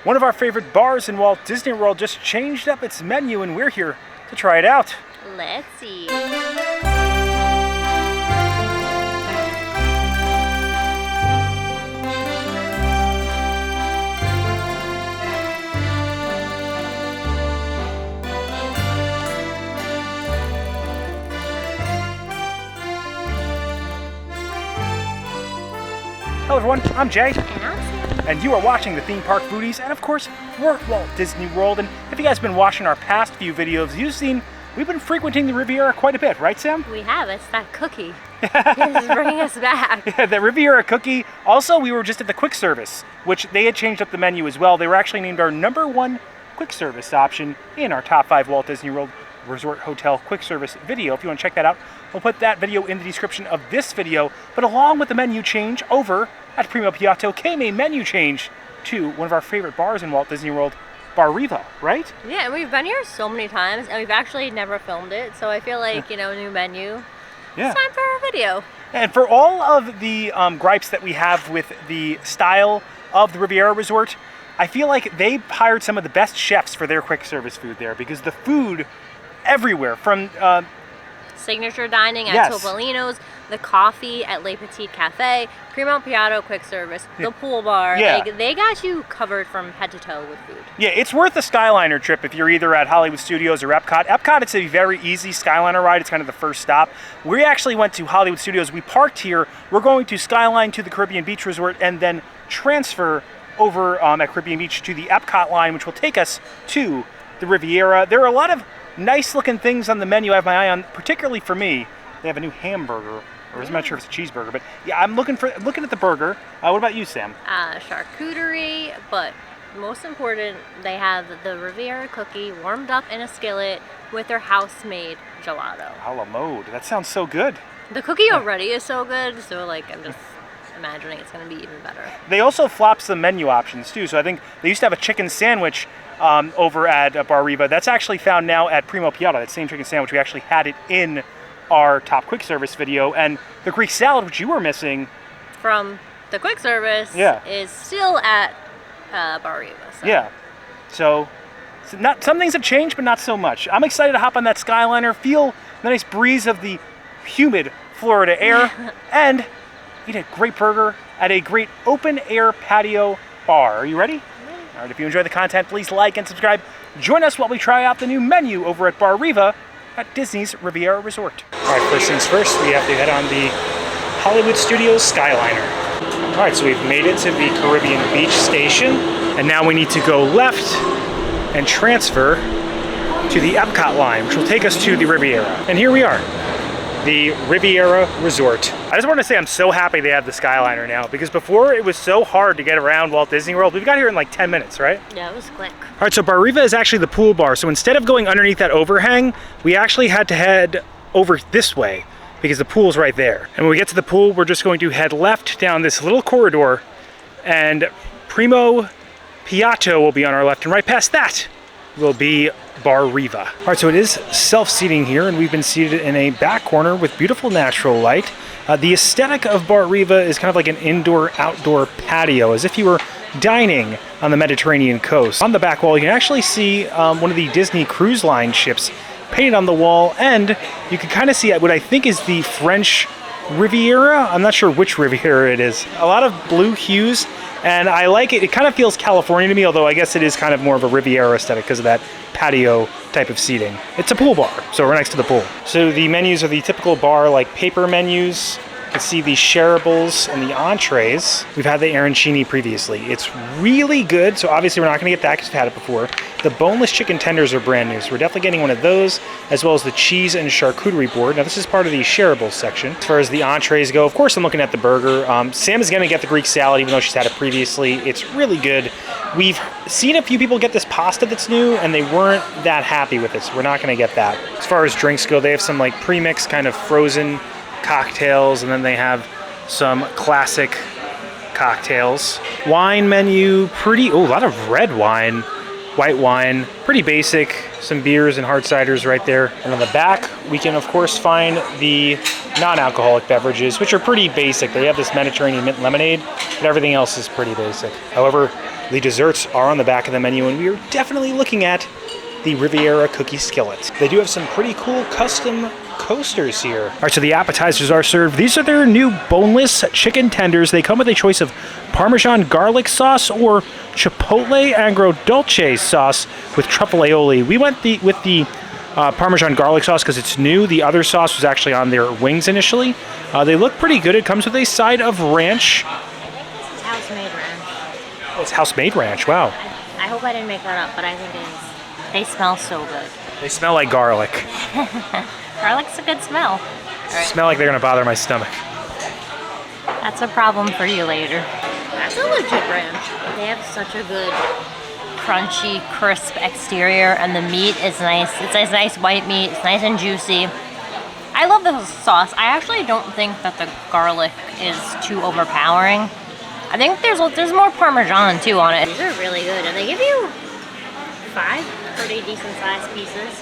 One of our favorite bars in Walt Disney World just changed up its menu and we're here to try it out. Let's see. Hello everyone, I'm Jay. And I'm Sam. And you are watching the Theme Park Foodies, and of course, we're at Walt Disney World. And if you guys have been watching our past few videos, you've seen we've been frequenting the Riviera quite a bit, right Sam? We have, it's that cookie. It's bringing us back. Yeah, the Riviera cookie. Also, we were just at the quick service, which they had changed up the menu as well. They were actually named our #1 quick service option in our top 5 Walt Disney World Resort Hotel quick service video. If you want to check that out, we'll put that video in the description of this video. But along with the menu change over at Primo Piatto came a menu change to one of our favorite bars in Walt Disney World, Bar Riva, right? Yeah, and we've been here so many times and we've actually never filmed it. So I feel like, you know, new menu. Yeah. It's time for our video. And for all of the gripes that we have with the style of the Riviera Resort, I feel like they hired some of the best chefs for their quick service food there, because the food everywhere from Signature dining at yes. Topolino's, the coffee at Le Petit Cafe, Primo Piatto quick service, the pool bar. Yeah. Like, they got you covered from head to toe with food. Yeah, it's worth a Skyliner trip if you're either at Hollywood Studios or Epcot. Epcot, it's a very easy Skyliner ride. It's kind of the first stop. We actually went to Hollywood Studios. We parked here. We're going to Skyline to the Caribbean Beach Resort and then transfer over at Caribbean Beach to the Epcot line, which will take us to the Riviera. There are a lot of nice looking things on the menu I have my eye on, particularly for me. They have a new hamburger, or I'm not sure if it's a cheeseburger, but yeah, I'm looking at the burger. What about you, Sam? Charcuterie, but most important, they have the Riviera cookie warmed up in a skillet with their house-made gelato. A la mode. That sounds so good. The cookie already is so good, so like I'm just imagining it's going to be even better. They also flopped some menu options too. So I think they used to have a chicken sandwich over at Bar Riva. That's actually found now at Primo Piatto. That same chicken sandwich, we actually had it in our top quick service video. And the Greek salad, which you were missing from the quick service, is still at Bar Riva. So. Yeah. So some things have changed, but not so much. I'm excited to hop on that Skyliner, feel the nice breeze of the humid Florida air, and eat a great burger at a great open-air patio bar. Are you ready? All right, if you enjoy the content, please like and subscribe. Join us while we try out the new menu over at Bar Riva at Disney's Riviera Resort. All right, first things first, we have to head on the Hollywood Studios Skyliner. All right, so we've made it to the Caribbean Beach station, and now we need to go left and transfer to the Epcot line, which will take us to the Riviera. And here we are, the Riviera Resort. I just want to say I'm so happy they have the Skyliner now, because before it was so hard to get around Walt Disney World. We've got here in like 10 minutes, right? Yeah, it was quick. All right, so Bar Riva is actually the pool bar. So instead of going underneath that overhang, we actually had to head over this way because the pool's right there. And when we get to the pool, we're just going to head left down this little corridor, and Primo Piatto will be on our left, and right past that will be Bar Riva. All right, so it is self-seating here, and we've been seated in a back corner with beautiful natural light. The aesthetic of Bar Riva is kind of like an indoor-outdoor patio, as if you were dining on the Mediterranean coast. On the back wall, you can actually see one of the Disney Cruise Line ships painted on the wall, and you can kind of see what I think is the French Riviera. I'm not sure which Riviera it is. A lot of blue hues, and I like it. It kind of feels California to me, although I guess it is kind of more of a Riviera aesthetic because of that patio type of seating. It's a pool bar, so we're next to the pool. So the menus are the typical bar like paper menus. You can see the sharables and the entrees. We've had the arancini previously. It's really good, so obviously we're not going to get that because we've had it before. The boneless chicken tenders are brand new, so we're definitely getting one of those, as well as the cheese and charcuterie board. Now this is part of the sharables section. As far as the entrees go, of course I'm looking at the burger. Sam is going to get the Greek salad, even though she's had it previously. It's really good. We've seen a few people get this pasta that's new, and they weren't that happy with it, so we're not going to get that. As far as drinks go, they have some like pre-mixed kind of frozen cocktails, and then they have some classic cocktails. Wine menu, a lot of red wine, white wine, pretty basic. Some beers and hard ciders right there. And on the back, we can of course find the non-alcoholic beverages, which are pretty basic. They have this Mediterranean mint lemonade, but everything else is pretty basic. However, The desserts are on the back of the menu, and we are definitely looking at the Riviera cookie skillet. They do have some pretty cool custom coasters here. All right, so the appetizers are served. These are their new boneless chicken tenders. They come with a choice of Parmesan garlic sauce or Chipotle agrodolce sauce with truffle aioli. We went with the Parmesan garlic sauce because it's new. The other sauce was actually on their wings initially. They look pretty good. It comes with a side of ranch. This is house-made ranch. Oh, it's house-made ranch. Wow. I hope I didn't make that up, but I think it is. They smell so good. They smell like garlic. Garlic's a good smell. Right. Smell like they're gonna bother my stomach. That's a problem for you later. That's a legit ranch. They have such a good crunchy, crisp exterior, and the meat is nice. It's a nice white meat. It's nice and juicy. I love the sauce. I actually don't think that the garlic is too overpowering. I think there's more Parmesan too on it. These are really good, and they give you 5 pretty decent sized pieces.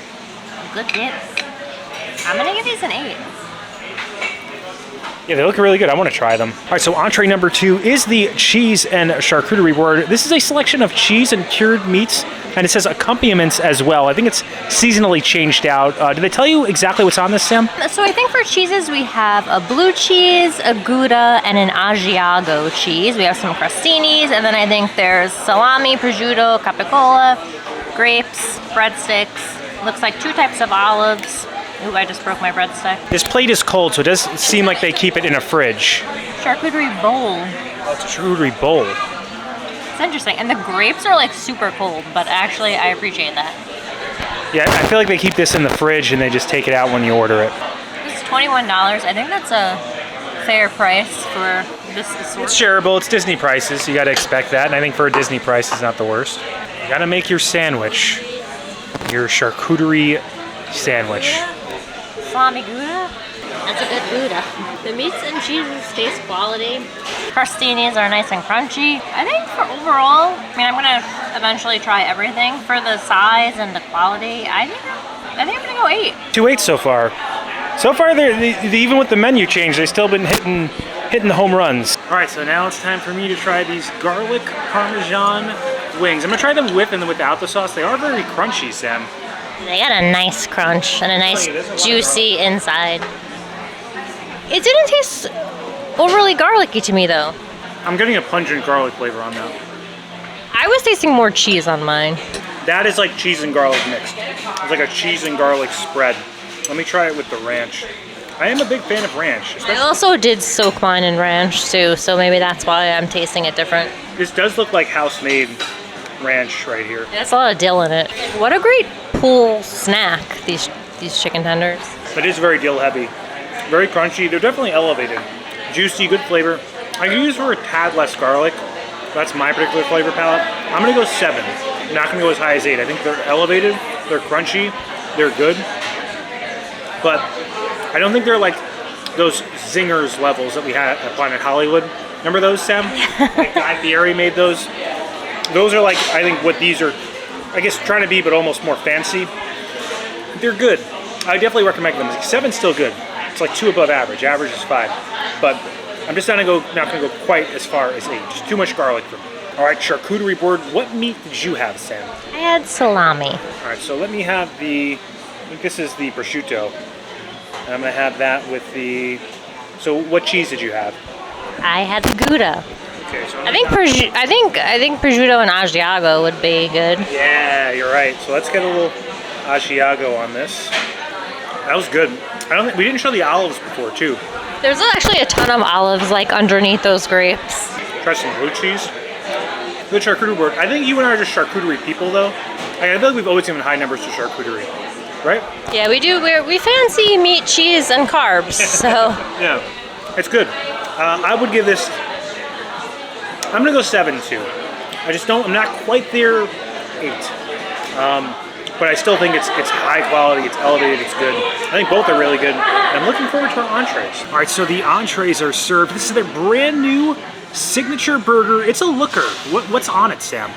Good dips. I'm gonna give these an 8. Yeah, they look really good. I want to try them. All right, so entree number 2 is the cheese and charcuterie board. This is a selection of cheese and cured meats, and it says accompaniments as well. I think it's seasonally changed out. Did they tell you exactly what's on this, Sam? So I think for cheeses we have a blue cheese, a Gouda, and an Asiago cheese. We have some crostinis, and then I think there's salami, prosciutto, capicola, grapes, breadsticks. Looks like 2 types of olives. Ooh, I just broke my breadstick. This plate is cold, so it does seem like they keep it in a fridge. Charcuterie bowl. Oh, it's a charcuterie bowl. It's interesting. And the grapes are like super cold, but actually I appreciate that. Yeah, I feel like they keep this in the fridge and they just take it out when you order it. It's $21. I think that's a fair price for this assortment. It's shareable. It's Disney prices. You got to expect that. And I think for a Disney price, it's not the worst. You got to make your sandwich. Your charcuterie sandwich. Salami Gouda? That's a good Gouda. The meats and cheeses taste quality. Crostinis are nice and crunchy. I think for overall, I mean, I'm gonna eventually try everything. For the size and the quality, I think I'm gonna go 8. 2 8 so far. So far, even with the menu change, they've still been hitting the home runs. All right, so now it's time for me to try these garlic parmesan wings. I'm gonna try them with and without the sauce. They are very crunchy, Sam. They got a nice crunch and a nice juicy inside. It didn't taste overly garlicky to me though. I'm getting a pungent garlic flavor on that. I was tasting more cheese on mine. That is like cheese and garlic mixed. It's like a cheese and garlic spread. Let me try it with the ranch. I am a big fan of ranch. I also did soak mine in ranch too, so maybe that's why I'm tasting it different. This does look like house-made ranch right here. There's a lot of dill in it. What a great pool snack, these chicken tenders. It is very dill heavy. Very crunchy. They're definitely elevated. Juicy, good flavor. I could use for a tad less garlic. That's my particular flavor palette. I'm gonna go 7. I'm not gonna go as high as 8. I think they're elevated, they're crunchy, they're good. But I don't think they're like those zingers levels that we had at Planet Hollywood. Remember those, Sam? Like Guy Fieri made those. Those are like, I think what these are, I guess, trying to be, but almost more fancy. They're good. I definitely recommend them. 7's still good. It's like 2 above average. Average is 5. But I'm just not gonna go quite as far as 8. Just too much garlic for me. All right, charcuterie board. What meat did you have, Sam? I had salami. All right, so let me have I think this is the prosciutto. And I'm gonna have that with the, so what cheese did you have? I had the Gouda. Okay, so I think prosciutto and Asiago would be good. Yeah, you're right. So let's get a little Asiago on this. That was good. We didn't show the olives before too. There's actually a ton of olives like underneath those grapes. Try some blue cheese. Good charcuterie board. I think you and I are just charcuterie people though. I feel like we've always given high numbers to charcuterie, right? Yeah, we do. We fancy meat, cheese, and carbs. So yeah, it's good. I would give this. I'm gonna go 7 too. I'm not quite there 8. But I still think it's high quality, it's elevated, it's good. I think both are really good. And I'm looking forward to our entrees. All right, so the entrees are served. This is their brand new signature burger. It's a looker. What's on it, Sam?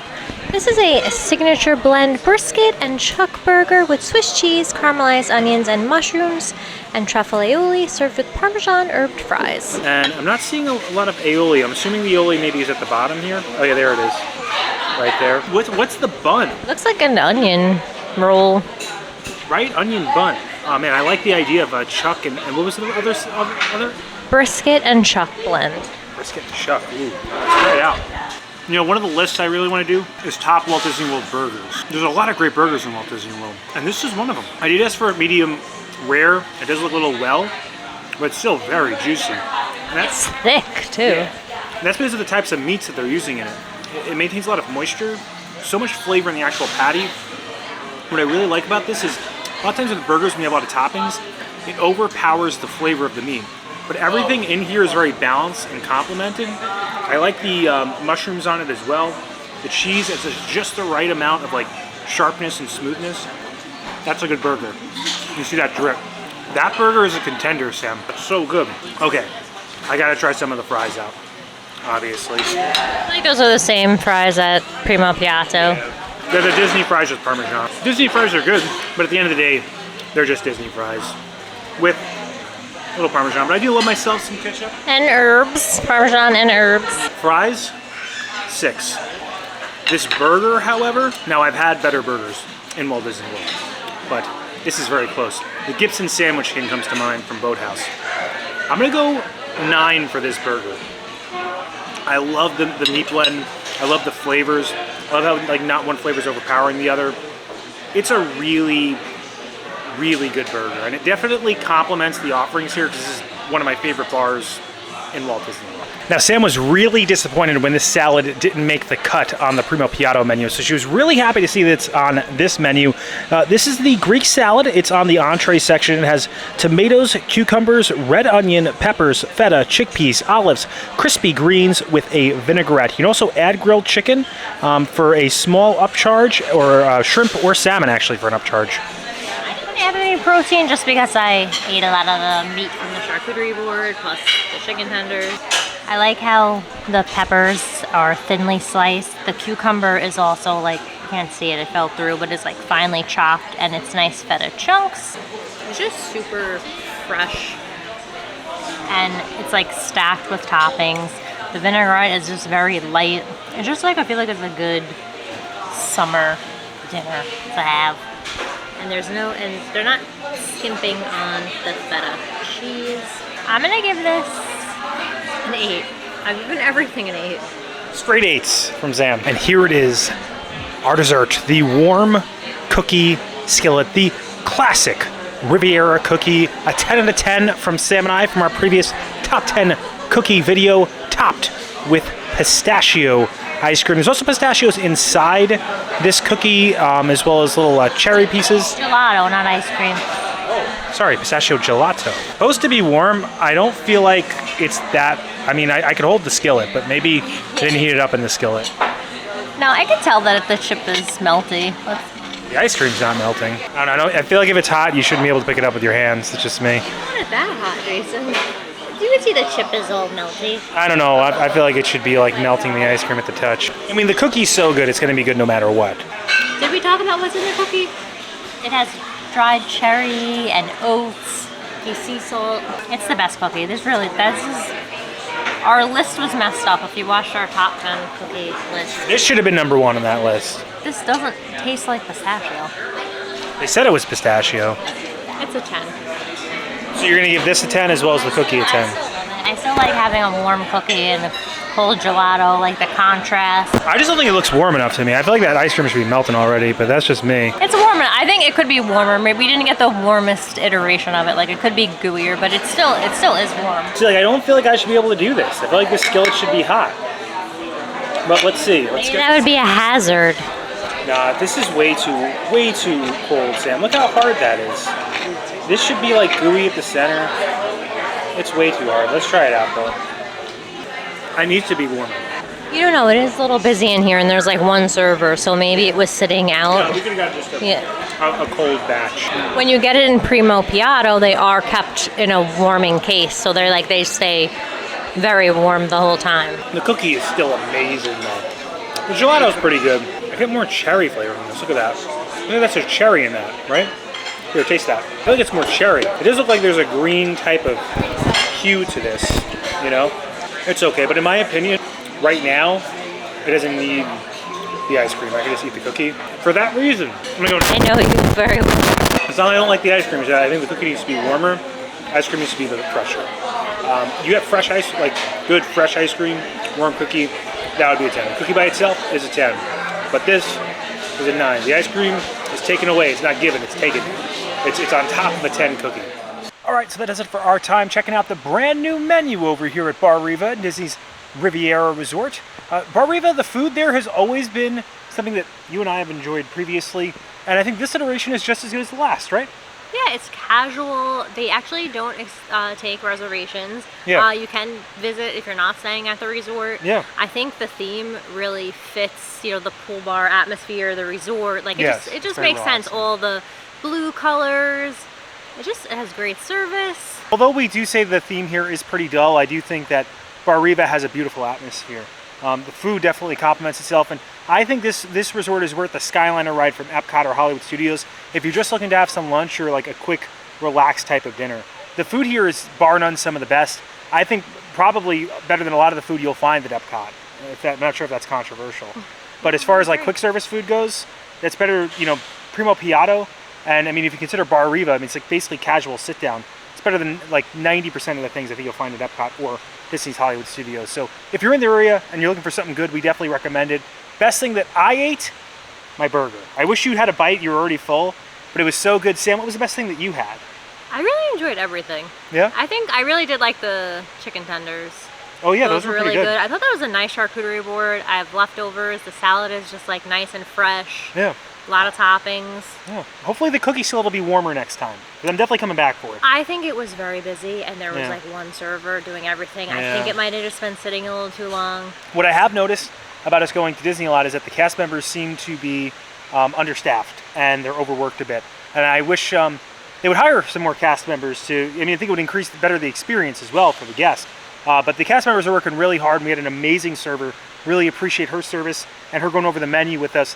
this is a signature blend brisket and chuck burger with Swiss cheese, caramelized onions and mushrooms, and truffle aioli served with Parmesan herbed fries. And I'm not seeing a lot of aioli. I'm assuming the aioli maybe is at the bottom here. Oh yeah, there it is. right there. What's the bun? Looks like an onion roll. Right? Onion bun. Oh man, I like the idea of a chuck and what was the other? Brisket and chuck blend. Brisket and chuck. Ooh, let's try it out. You know, one of the lists I really want to do is top Walt Disney World burgers. There's a lot of great burgers in Walt Disney World, and this is one of them. I did ask for a medium rare. It does look a little well, but it's still very juicy. And that's thick too. Yeah. And that's because of the types of meats that they're using in it. It maintains a lot of moisture, so much flavor in the actual patty. What I really like about this is a lot of times with burgers, when you have a lot of toppings, it overpowers the flavor of the meat. But everything in here is very balanced and complemented. I like the mushrooms on it as well. The cheese is just the right amount of like sharpness and smoothness. That's a good burger. You see that drip. That burger is a contender, Sam. It's so good. Okay, I gotta try some of the fries out, obviously. I think those are the same fries at Primo Piatto. They're the Disney fries with Parmesan. Disney fries are good, but at the end of the day, they're just Disney fries with a little Parmesan. But I do love myself some ketchup. And herbs. Parmesan and herbs. Fries, 6. This burger, however, now I've had better burgers in Walt Disney World, but this is very close. The Gibson Sandwich King comes to mind from Boathouse. I'm gonna go 9 for this burger. I love the meat blend. I love the flavors. I love how like not one flavor is overpowering the other. It's a really, really good burger, and it definitely complements the offerings here because this is one of my favorite bars in Walt Disney World. Now, Sam was really disappointed when this salad didn't make the cut on the Primo Piatto menu, so she was really happy to see that it's on this menu. This is the Greek salad. It's on the entree section. It has tomatoes, cucumbers, red onion, peppers, feta, chickpeas, olives, crispy greens with a vinaigrette. You can also add grilled chicken for a small upcharge, or shrimp or salmon, actually, for an upcharge. I didn't add any protein just because I ate a lot of the meat from the charcuterie board, plus the chicken tenders. I like how the peppers are thinly sliced. The cucumber is also like, you can't see it, it fell through, but it's like finely chopped, and it's nice feta chunks. It's just super fresh, and it's like stacked with toppings. The vinaigrette is just very light. It's just like, I feel like it's a good summer dinner to have. And they're not skimping on the feta cheese. I'm gonna give this an 8. I've given everything an 8. Straight 8s from Sam. And here it is, our dessert, the warm cookie skillet, the classic Riviera cookie, a 10 out of 10 from Sam and I from our previous top 10 cookie video, topped with pistachio ice cream. There's also pistachios inside this cookie, as well as little cherry pieces. Gelato, not ice cream. Sorry, pistachio gelato. Supposed to be warm. I don't feel like it's that. I mean, I could hold the skillet, but maybe I didn't heat it up in the skillet. No, I can tell that the chip is melty. The ice cream's not melting. I don't know. I feel like if it's hot, you shouldn't be able to pick it up with your hands. It's just me. It's not that hot, Jason. You can see the chip is all melty. I don't know. I feel like it should be like melting the ice cream at the touch. I mean, the cookie's so good, it's going to be good no matter what. Did we talk about what's in the cookie? It has dried cherry and oats, sea salt. It's the best cookie. Our list was messed up if you watched our top 10 cookie list. This should have been number 1 on that list. This doesn't taste like pistachio. They said it was pistachio. It's a 10. So you're going to give this a 10 as well as the cookie a 10? I still like having a warm cookie and a cold gelato, like the contrast. I just don't think it looks warm enough to me. I feel like that ice cream should be melting already, but that's just me. It's warm. I think it could be warmer. Maybe we didn't get the warmest iteration of it. Like, it could be gooier, but it still is warm. See, like, I don't feel like I should be able to do this. I feel like this skillet should be hot. But let's see. That would be a hazard. Nah, this is way too cold, Sam. Look how hard that is. This should be like gooey at the center. It's way too hard. Let's try it out though. I need to be warmer. You don't know, it is a little busy in here and there's like one server, so maybe it was sitting out. No, we could have got just a cold batch. When you get it in Primo Piatto, they are kept in a warming case, so they stay very warm the whole time. The cookie is still amazing though. The gelato's pretty good. I get more cherry flavor from this. Look at that. I think that's a cherry in that, right? Here, taste that. I feel like it's more cherry. It does look like there's a green type of hue to this, you know? It's okay, but in my opinion, right now, it doesn't need the ice cream. I can just eat the cookie. For that reason, I'm gonna go. I know you very well. It's not that I don't like the ice cream. It's that I think the cookie needs to be warmer. Ice cream needs to be a little fresher. You have fresh ice, like good fresh ice cream, warm cookie. That would be a 10. The cookie by itself is a 10, but this is a 9. The ice cream is taken away. It's not given. It's taken. It's on top of a 10 cookie. All right, so that does it for our time checking out the brand new menu over here at Bar Riva, Disney's Riviera Resort. Bar Riva, the food there has always been something that you and I have enjoyed previously, and I think this iteration is just as good as the last, right? Yeah, it's casual. They actually don't take reservations. Yeah. You can visit if you're not staying at the resort. Yeah. I think the theme really fits, you know, the pool bar atmosphere, the resort. Like, it just makes sense. All the blue colors. It has great service. Although we do say the theme here is pretty dull, I do think that Bar Riva has a beautiful atmosphere. The food definitely complements itself, and I think this resort is worth the Skyliner ride from Epcot or Hollywood Studios if you're just looking to have some lunch or like a quick, relaxed type of dinner. The food here is bar none some of the best. I think probably better than a lot of the food you'll find at Epcot. I'm not sure if that's controversial. But as far as like quick service food goes, that's better, you know, primo piatto. And I mean, if you consider Bar Riva, I mean, it's like basically casual sit down. It's better than like 90% of the things I think you'll find at Epcot or Disney's Hollywood Studios. So if you're in the area and you're looking for something good, we definitely recommend it. Best thing that I ate, my burger. I wish you had a bite, you were already full, but it was so good. Sam, what was the best thing that you had? I really enjoyed everything. Yeah? I think I really did like the chicken tenders. Oh yeah, those were really pretty good. I thought that was a nice charcuterie board. I have leftovers. The salad is just like nice and fresh. Yeah. A lot of toppings. Yeah. Hopefully the cookie still will be warmer next time, because I'm definitely coming back for it. I think it was very busy, and there was like one server doing everything. I think it might have just been sitting a little too long. What I have noticed about us going to Disney a lot is that the cast members seem to be understaffed, and they're overworked a bit. And I wish they would hire some more cast members to, I mean, I think it would increase the experience as well for the guests. But the cast members are working really hard, and we had an amazing server. Really appreciate her service and her going over the menu with us.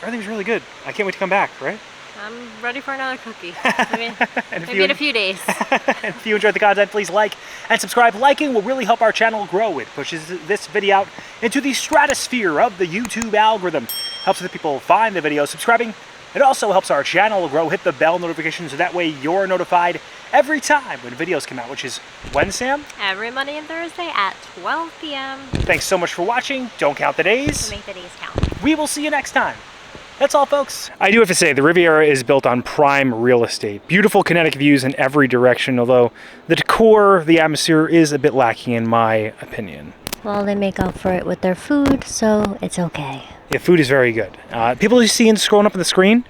Everything's really good. I can't wait to come back, right? I'm ready for another cookie. Maybe Maybe in a few days. And if you enjoyed the content, please like and subscribe. Liking will really help our channel grow. It pushes this video out into the stratosphere of the YouTube algorithm. Helps the people find the video. Subscribing, it also helps our channel grow. Hit the bell notification so that way you're notified every time when videos come out, which is when, Sam? Every Monday and Thursday at 12 p.m. Thanks so much for watching. Don't count the days. To make the days count. We will see you next time. That's all, folks. I do have to say, the Riviera is built on prime real estate. Beautiful kinetic views in every direction, although the decor, the atmosphere is a bit lacking in my opinion. Well, they make up for it with their food, so it's okay. Yeah, food is very good. People you see scrolling up on the screen,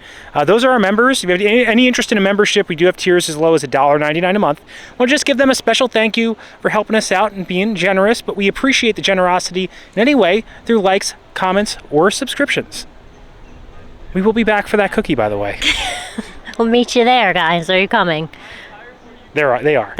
those are our members. If you have any interest in a membership, we do have tiers as low as $1.99 a month. We'll just give them a special thank you for helping us out and being generous, but we appreciate the generosity in any way through likes, comments, or subscriptions. We will be back for that cookie, by the way. We'll meet you there, guys. Are you coming? They are.